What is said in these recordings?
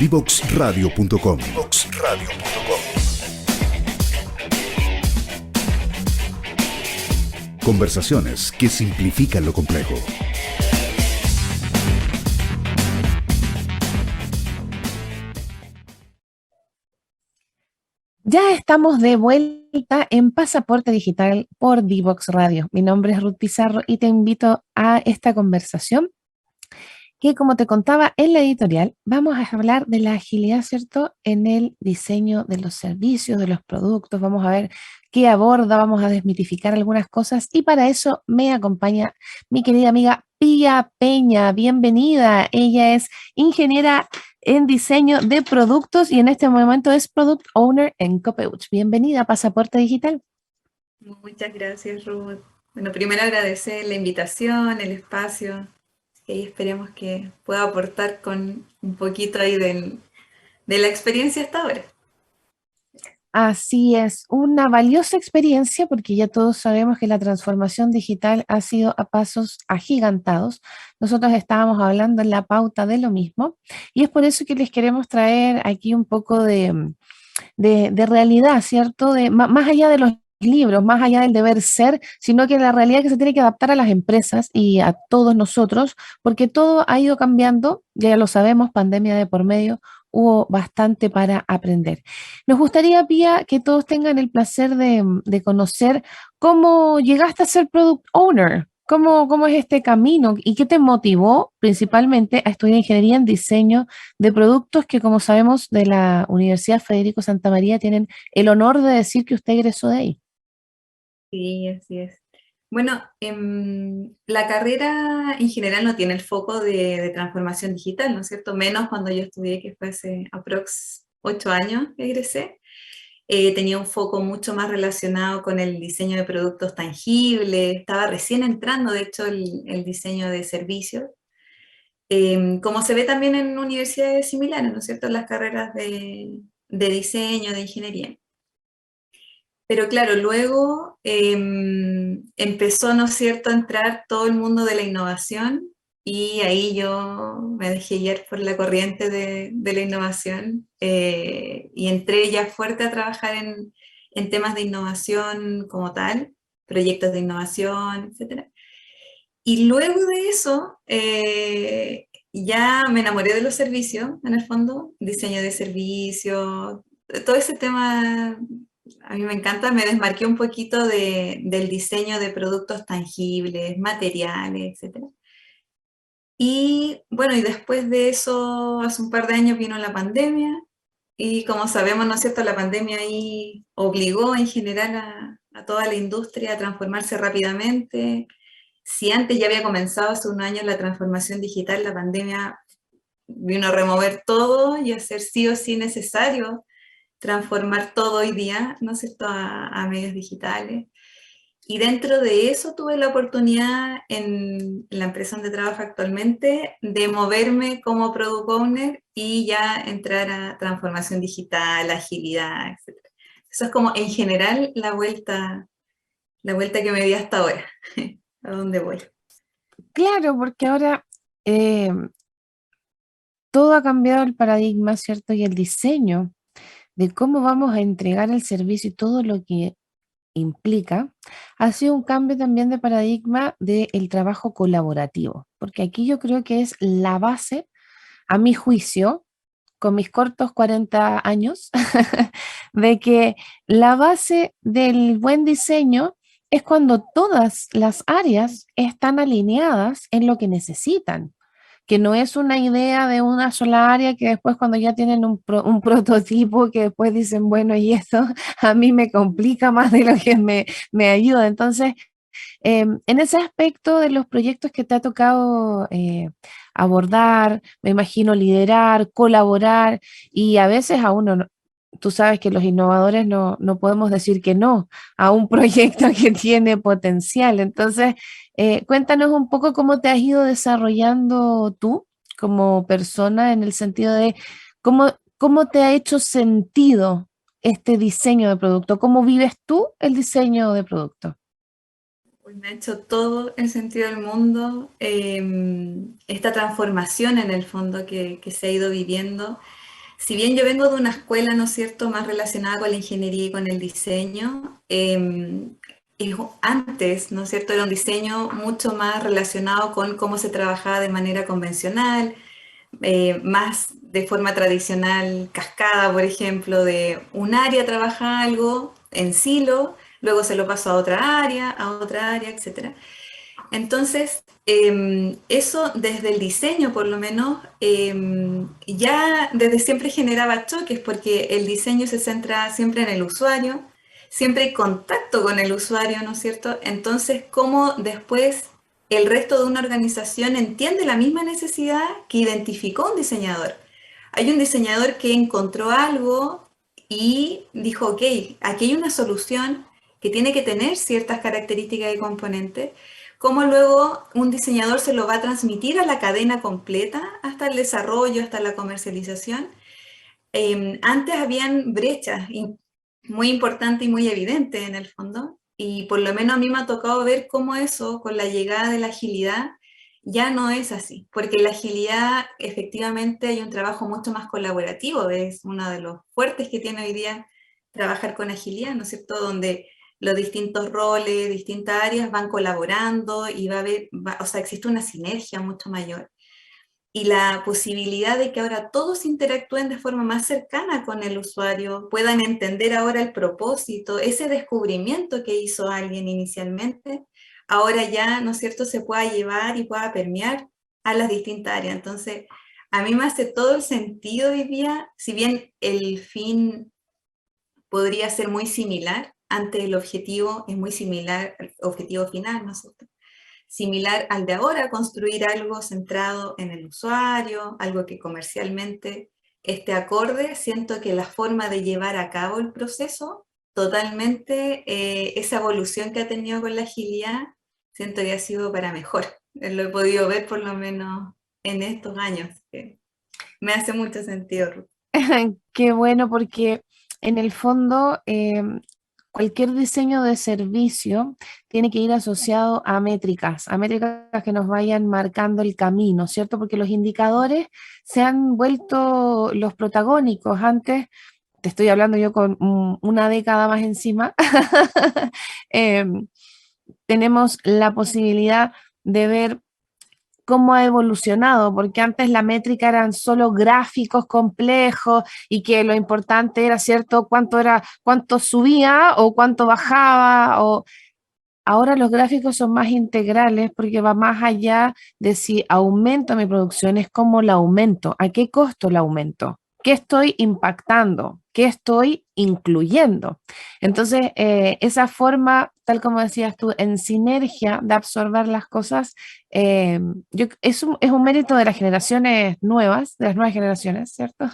Divoxradio.com. Conversaciones que simplifican lo complejo. Ya estamos de vuelta en Pasaporte Digital por Divox Radio. Mi nombre es Ruth Pizarro y te invito a esta conversación que, como te contaba en la editorial, vamos a hablar de la agilidad, ¿cierto?, en el diseño de los servicios, de los productos. Vamos a ver qué aborda, vamos a desmitificar algunas cosas y para eso me acompaña mi querida amiga Pía Peña. Bienvenida. Ella es ingeniera en diseño de productos y en este momento es Product Owner en Copeuch. Bienvenida a Pasaporte Digital. Muchas gracias, Ruth. Bueno, primero agradecer la invitación, el espacio, y esperemos que pueda aportar con un poquito ahí de la experiencia hasta ahora. Así es, una valiosa experiencia porque ya todos sabemos que la transformación digital ha sido a pasos agigantados. Nosotros estábamos hablando en la pauta de lo mismo y es por eso que les queremos traer aquí un poco de realidad, ¿cierto? Más allá de los libros, más allá del deber ser, sino que la realidad que se tiene que adaptar a las empresas y a todos nosotros, porque todo ha ido cambiando, ya lo sabemos, pandemia de por medio, hubo bastante para aprender. Nos gustaría, Pía, que todos tengan el placer de conocer cómo llegaste a ser Product Owner. ¿Cómo es este camino y qué te motivó principalmente a estudiar ingeniería en diseño de productos que, como sabemos, de la Universidad Federico Santa María tienen el honor de decir que usted egresó de ahí? Sí, así es. Bueno, la carrera en general no tiene el foco de transformación digital, ¿no es cierto? Menos cuando yo estudié, que fue hace aprox 8 años que egresé. Tenía un foco mucho más relacionado con el diseño de productos tangibles, estaba recién entrando, de hecho, el diseño de servicios, como se ve también en universidades similares, ¿no es cierto?, en las carreras de diseño, de ingeniería. Pero claro, luego empezó, ¿no es cierto?, a entrar todo el mundo de la innovación y ahí yo me dejé guiar por la corriente de la innovación y entré ya fuerte a trabajar en temas de innovación como tal, proyectos de innovación, etc. Y luego de eso ya me enamoré de los servicios, en el fondo, diseño de servicios, todo ese tema a mí me encanta, me desmarqué un poquito del diseño de productos tangibles, materiales, etc. Y bueno, y después de eso, hace un par de años vino la pandemia, y como sabemos, ¿no es cierto?, la pandemia ahí obligó en general a toda la industria a transformarse rápidamente. Si antes ya había comenzado hace un año la transformación digital, la pandemia vino a remover todo y a hacer sí o sí necesario transformar todo hoy día, ¿no es cierto?, a medios digitales. Y dentro de eso tuve la oportunidad en la empresa donde trabajo actualmente de moverme como Product Owner y ya entrar a transformación digital, agilidad, etc. Eso es como en general la vuelta que me di hasta ahora, a dónde voy. Claro, porque ahora eh, todo ha cambiado el paradigma, ¿cierto? Y el diseño de cómo vamos a entregar el servicio y todo lo que implica, ha sido un cambio también de paradigma del trabajo colaborativo, porque aquí yo creo que es la base, a mi juicio, con mis cortos 40 años, de que la base del buen diseño es cuando todas las áreas están alineadas en lo que necesitan, que no es una idea de una sola área que después cuando ya tienen un prototipo que después dicen, bueno, y esto a mí me complica más de lo que me ayuda. Entonces, en ese aspecto de los proyectos que te ha tocado abordar, me imagino liderar, colaborar y a veces a uno, tú sabes que los innovadores no podemos decir que no a un proyecto que tiene potencial. Entonces, cuéntanos un poco cómo te has ido desarrollando tú como persona en el sentido de cómo te ha hecho sentido este diseño de producto, cómo vives tú el diseño de producto. Pues me ha hecho todo el sentido del mundo esta transformación en el fondo que se ha ido viviendo. si bien yo vengo de una escuela, ¿no es cierto?, más relacionada con la ingeniería y con el diseño, antes, ¿no es cierto?, era un diseño mucho más relacionado con cómo se trabajaba de manera convencional, más de forma tradicional, cascada, por ejemplo, de un área trabaja algo en silo, luego se lo pasó a otra área, etc. Entonces, eso desde el diseño, por lo menos, ya desde siempre generaba choques porque el diseño se centra siempre en el usuario, siempre hay contacto con el usuario, ¿no es cierto? Entonces, ¿cómo después el resto de una organización entiende la misma necesidad que identificó un diseñador? Hay un diseñador que encontró algo y dijo, ok, aquí hay una solución que tiene que tener ciertas características y componentes. Cómo luego un diseñador se lo va a transmitir a la cadena completa, hasta el desarrollo, hasta la comercialización. Antes habían brechas muy importantes y muy evidentes en el fondo, y por lo menos a mí me ha tocado ver cómo eso, con la llegada de la agilidad, ya no es así, porque la agilidad efectivamente hay un trabajo mucho más colaborativo, es uno de los fuertes que tiene hoy día trabajar con agilidad, ¿no es cierto?, donde los distintos roles, distintas áreas van colaborando y o sea, existe una sinergia mucho mayor. Y la posibilidad de que ahora todos interactúen de forma más cercana con el usuario, puedan entender ahora el propósito, ese descubrimiento que hizo alguien inicialmente, ahora ya, ¿no es cierto?, se pueda llevar y pueda permear a las distintas áreas. Entonces, a mí me hace todo el sentido hoy día, si bien el fin podría ser muy similar, ante el objetivo es muy similar al objetivo final, ¿no es cierto?, similar al de ahora, construir algo centrado en el usuario, algo que comercialmente esté acorde. Siento que la forma de llevar a cabo el proceso, totalmente, esa evolución que ha tenido con la agilidad, siento que ha sido para mejor. Lo he podido ver por lo menos en estos años, que me hace mucho sentido, Ruth. Qué bueno, porque en el fondo cualquier diseño de servicio tiene que ir asociado a métricas que nos vayan marcando el camino, ¿cierto? Porque los indicadores se han vuelto los protagónicos. Antes, te estoy hablando yo con una década más encima, em, tenemos la posibilidad de ver cómo ha evolucionado, porque antes la métrica eran solo gráficos complejos y que lo importante era, ¿cierto?, cuánto subía o cuánto bajaba, o ahora los gráficos son más integrales porque va más allá de si aumento mi producción, es como la aumento, a qué costo la aumento, qué estoy impactando, qué estoy incluyendo. Entonces, esa forma, tal como decías tú, en sinergia de absorber las cosas, es un mérito de las generaciones nuevas, de las nuevas generaciones, ¿cierto?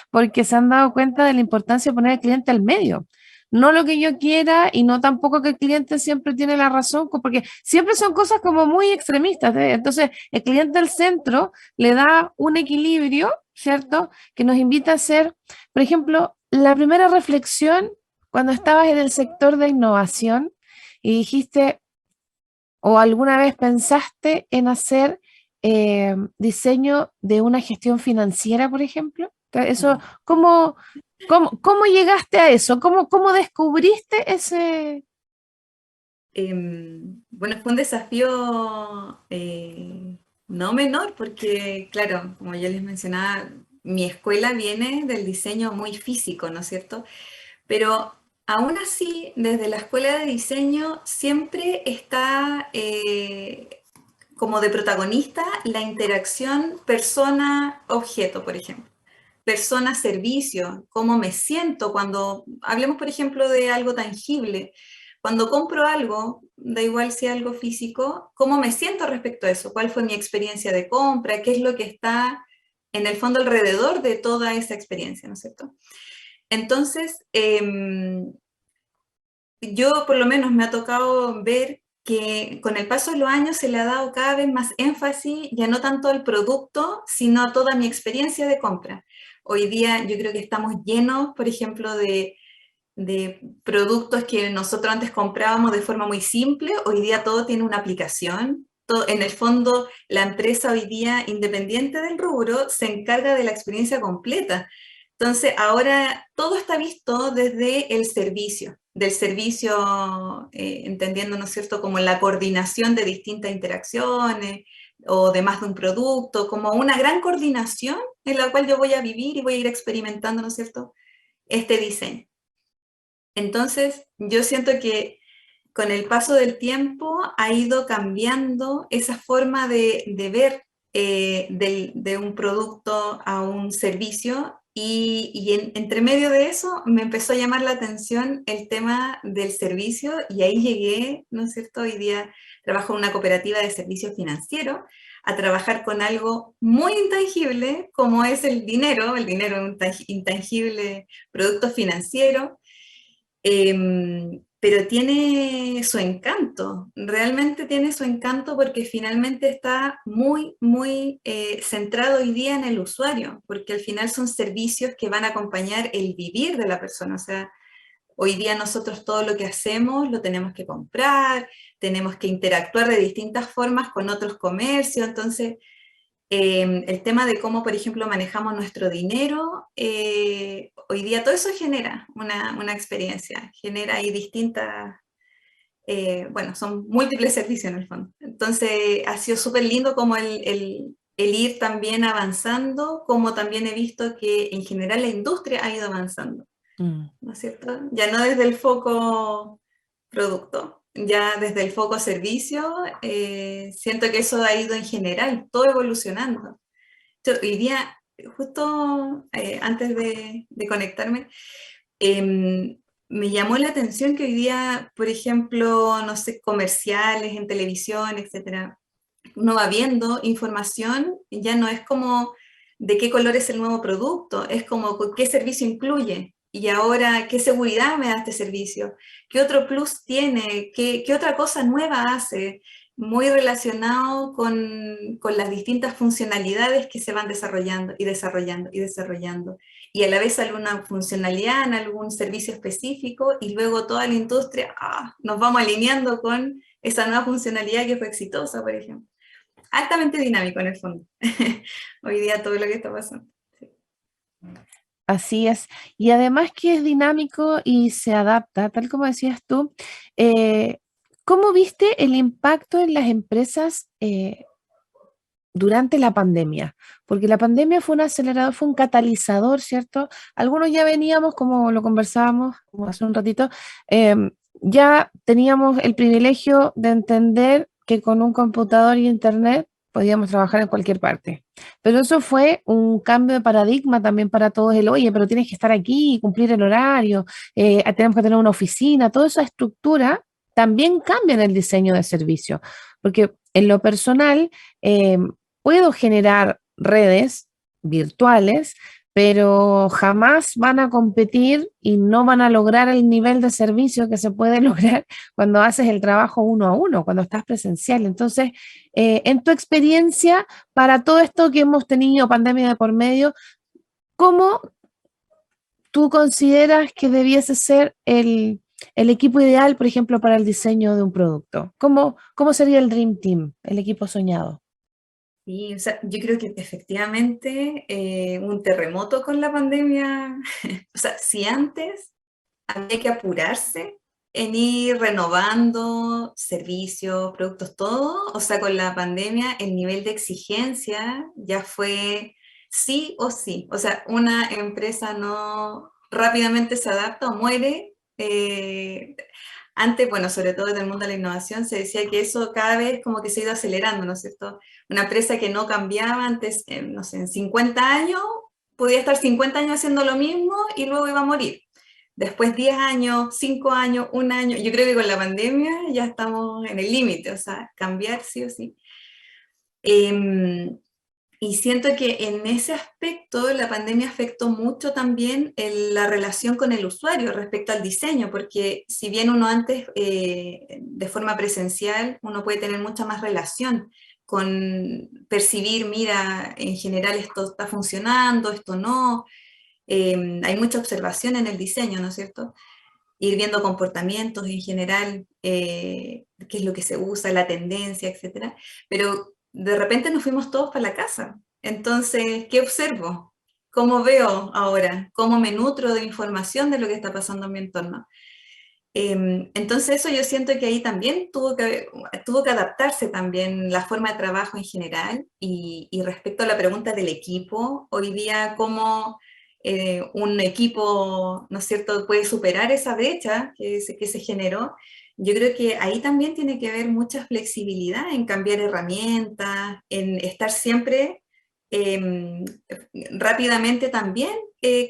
Porque se han dado cuenta de la importancia de poner al cliente al medio. No lo que yo quiera y no tampoco que el cliente siempre tiene la razón, porque siempre son cosas como muy extremistas, ¿eh? Entonces, el cliente al centro le da un equilibrio, ¿cierto? Que nos invita a hacer, por ejemplo, la primera reflexión cuando estabas en el sector de innovación y dijiste, o alguna vez pensaste en hacer diseño de una gestión financiera, por ejemplo. Eso, ¿cómo llegaste a eso? ¿Cómo descubriste ese? Bueno, fue un desafío no menor porque, claro, como yo les mencionaba, mi escuela viene del diseño muy físico, ¿no es cierto? Pero aún así, desde la escuela de diseño siempre está como de protagonista la interacción persona-objeto, por ejemplo. Persona-servicio, cómo me siento cuando, hablemos por ejemplo de algo tangible, cuando compro algo, da igual si es algo físico, cómo me siento respecto a eso, cuál fue mi experiencia de compra, qué es lo que está en el fondo alrededor de toda esa experiencia, ¿no es cierto? Entonces, yo por lo menos me ha tocado ver que con el paso de los años se le ha dado cada vez más énfasis, ya no tanto al producto, sino a toda mi experiencia de compra. Hoy día yo creo que estamos llenos, por ejemplo, de productos que nosotros antes comprábamos de forma muy simple, hoy día todo tiene una aplicación. Todo, en el fondo, la empresa hoy día, independiente del rubro, se encarga de la experiencia completa. Entonces, ahora todo está visto desde el servicio, del servicio, entendiendo, ¿no es cierto?, como la coordinación de distintas interacciones o de más de un producto, como una gran coordinación en la cual yo voy a vivir y voy a ir experimentando, ¿no es cierto?, este diseño. Entonces, yo siento que con el paso del tiempo ha ido cambiando esa forma de ver de un producto a un servicio y entre medio de eso me empezó a llamar la atención el tema del servicio y ahí llegué, ¿no es cierto? Hoy día trabajo en una cooperativa de servicios financieros a trabajar con algo muy intangible como es el dinero es un intangible producto financiero. Pero tiene su encanto, realmente tiene su encanto porque finalmente está muy, muy centrado hoy día en el usuario, porque al final son servicios que van a acompañar el vivir de la persona. O sea, hoy día nosotros todo lo que hacemos lo tenemos que comprar, tenemos que interactuar de distintas formas con otros comercios, entonces el tema de cómo, por ejemplo, manejamos nuestro dinero, hoy día todo eso genera una experiencia, genera ahí distintas, bueno, son múltiples servicios en el fondo. Entonces ha sido súper lindo como el ir también avanzando, como también he visto que en general la industria ha ido avanzando, ¿no es cierto? Ya no desde el foco producto, ya desde el foco servicio, siento que eso ha ido en general, todo evolucionando. Hoy día, justo antes de conectarme, me llamó la atención que hoy día, por ejemplo, no sé, comerciales en televisión, etcétera, uno va viendo información y ya no es como de qué color es el nuevo producto, es como qué servicio incluye y ahora qué seguridad me da este servicio, qué otro plus tiene, qué otra cosa nueva hace, muy relacionado con las distintas funcionalidades que se van desarrollando y desarrollando y desarrollando. Y a la vez alguna funcionalidad en algún servicio específico y luego toda la industria nos vamos alineando con esa nueva funcionalidad que fue exitosa, por ejemplo. Altamente dinámico en el fondo. Hoy día todo lo que está pasando. Sí. Así es. Y además que es dinámico y se adapta, tal como decías tú. ¿Cómo viste el impacto en las empresas durante la pandemia? Porque la pandemia fue un acelerador, fue un catalizador, ¿cierto? Algunos ya veníamos, como lo conversábamos como hace un ratito, ya teníamos el privilegio de entender que con un computador y internet podíamos trabajar en cualquier parte. Pero eso fue un cambio de paradigma también para todos, oye, pero tienes que estar aquí y cumplir el horario, tenemos que tener una oficina, toda esa estructura también cambia en el diseño de servicio, porque en lo personal, puedo generar redes virtuales, pero jamás van a competir y no van a lograr el nivel de servicio que se puede lograr cuando haces el trabajo uno a uno, cuando estás presencial. Entonces, en tu experiencia, para todo esto que hemos tenido, pandemia de por medio, ¿cómo tú consideras que debiese ser el equipo ideal, por ejemplo, para el diseño de un producto? ¿Cómo sería el Dream Team, el equipo soñado? Sí, o sea, yo creo que efectivamente un terremoto con la pandemia, o sea, si antes había que apurarse en ir renovando servicios, productos, todo, o sea, con la pandemia el nivel de exigencia ya fue sí o sí, o sea, una empresa no rápidamente se adapta o muere. Antes, bueno, sobre todo en el mundo de la innovación, se decía que eso cada vez como que se ha ido acelerando, ¿no es cierto? Una empresa que no cambiaba antes, no sé, en 50 años, podía estar 50 años haciendo lo mismo y luego iba a morir. Después 10 años, 5 años, un año. Yo creo que con la pandemia ya estamos en el límite, o sea, cambiar sí o sí. Y siento que en ese aspecto la pandemia afectó mucho también la relación con el usuario respecto al diseño, porque si bien uno antes de forma presencial, uno puede tener mucha más relación con percibir, mira, en general esto está funcionando, esto no, hay mucha observación en el diseño, ¿no es cierto? Ir viendo comportamientos en general, qué es lo que se usa, la tendencia, etcétera. Pero de repente nos fuimos todos para la casa. Entonces, ¿qué observo? cómo veo ahora, cómo me nutro de información de lo que está pasando en mi entorno. Entonces eso yo siento que ahí también tuvo que adaptarse también la forma de trabajo en general, y respecto a la pregunta del equipo, hoy día cómo un equipo, ¿no es cierto?, puede superar esa brecha que se generó. Yo creo que ahí también tiene que haber mucha flexibilidad en cambiar herramientas, en estar siempre rápidamente también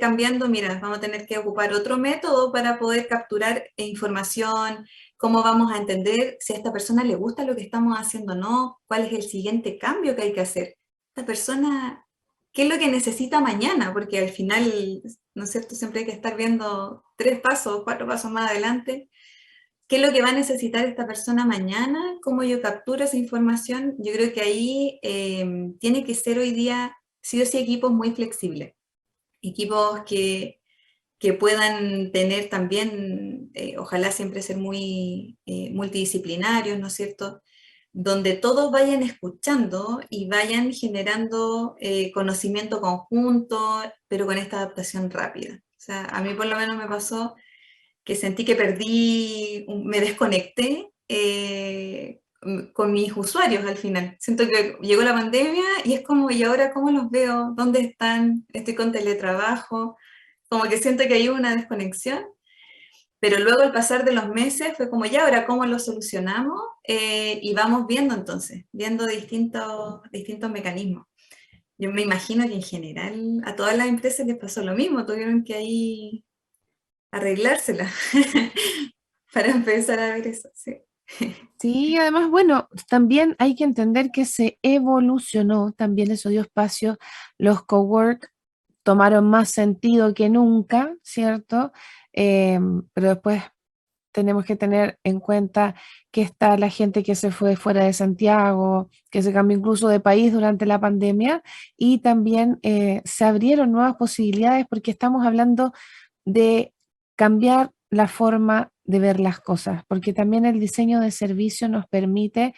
cambiando. Mira, vamos a tener que ocupar otro método para poder capturar información, cómo vamos a entender si a esta persona le gusta lo que estamos haciendo o no, cuál es el siguiente cambio que hay que hacer. Esta persona, ¿qué es lo que necesita mañana? Porque al final, ¿no es cierto?, siempre hay que estar viendo 3 pasos, 4 pasos más adelante. ¿Qué es lo que va a necesitar esta persona mañana? ¿Cómo yo capturo esa información? Yo creo que ahí tiene que ser hoy día, sí o sí, equipos muy flexibles. Equipos que puedan tener también, ojalá siempre ser muy multidisciplinarios, ¿no es cierto?, donde todos vayan escuchando y vayan generando conocimiento conjunto, pero con esta adaptación rápida. O sea, a mí por lo menos me pasó que sentí que me desconecté con mis usuarios al final. Siento que llegó la pandemia y es como, ¿y ahora cómo los veo? ¿Dónde están? Estoy con teletrabajo. Como que siento que hay una desconexión, pero luego al pasar de los meses fue como, ya, ahora cómo lo solucionamos, y vamos viendo entonces, viendo distintos mecanismos. Yo me imagino que en general a todas las empresas les pasó lo mismo, tuvieron que ahí arreglársela para empezar a ver eso, sí. Sí, además, bueno, también hay que entender que se evolucionó, también eso dio espacio, los cowork tomaron más sentido que nunca, ¿cierto? Pero después tenemos que tener en cuenta que está la gente que se fue fuera de Santiago, que se cambió incluso de país durante la pandemia, y también se abrieron nuevas posibilidades porque estamos hablando de cambiar la forma de ver las cosas, porque también el diseño de servicio nos permite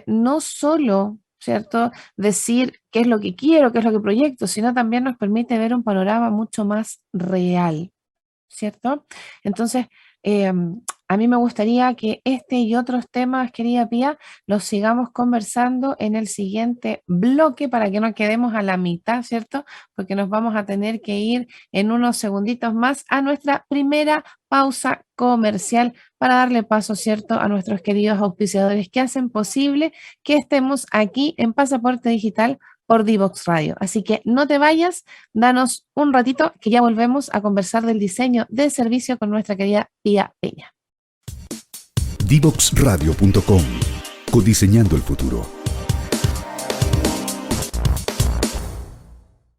no solo, ¿cierto?, decir qué es lo que quiero, qué es lo que proyecto, sino también nos permite ver un panorama mucho más real, ¿cierto? Entonces, a mí me gustaría que este y otros temas, querida Pía, los sigamos conversando en el siguiente bloque para que no quedemos a la mitad, ¿cierto? Porque nos vamos a tener que ir en unos segunditos más a nuestra primera pausa comercial para darle paso, ¿cierto?, a nuestros queridos auspiciadores que hacen posible que estemos aquí en Pasaporte Digital por Divox Radio. Así que no te vayas, danos un ratito que ya volvemos a conversar del diseño de servicio con nuestra querida Pía Peña. Divoxradio.com. Codiseñando el futuro.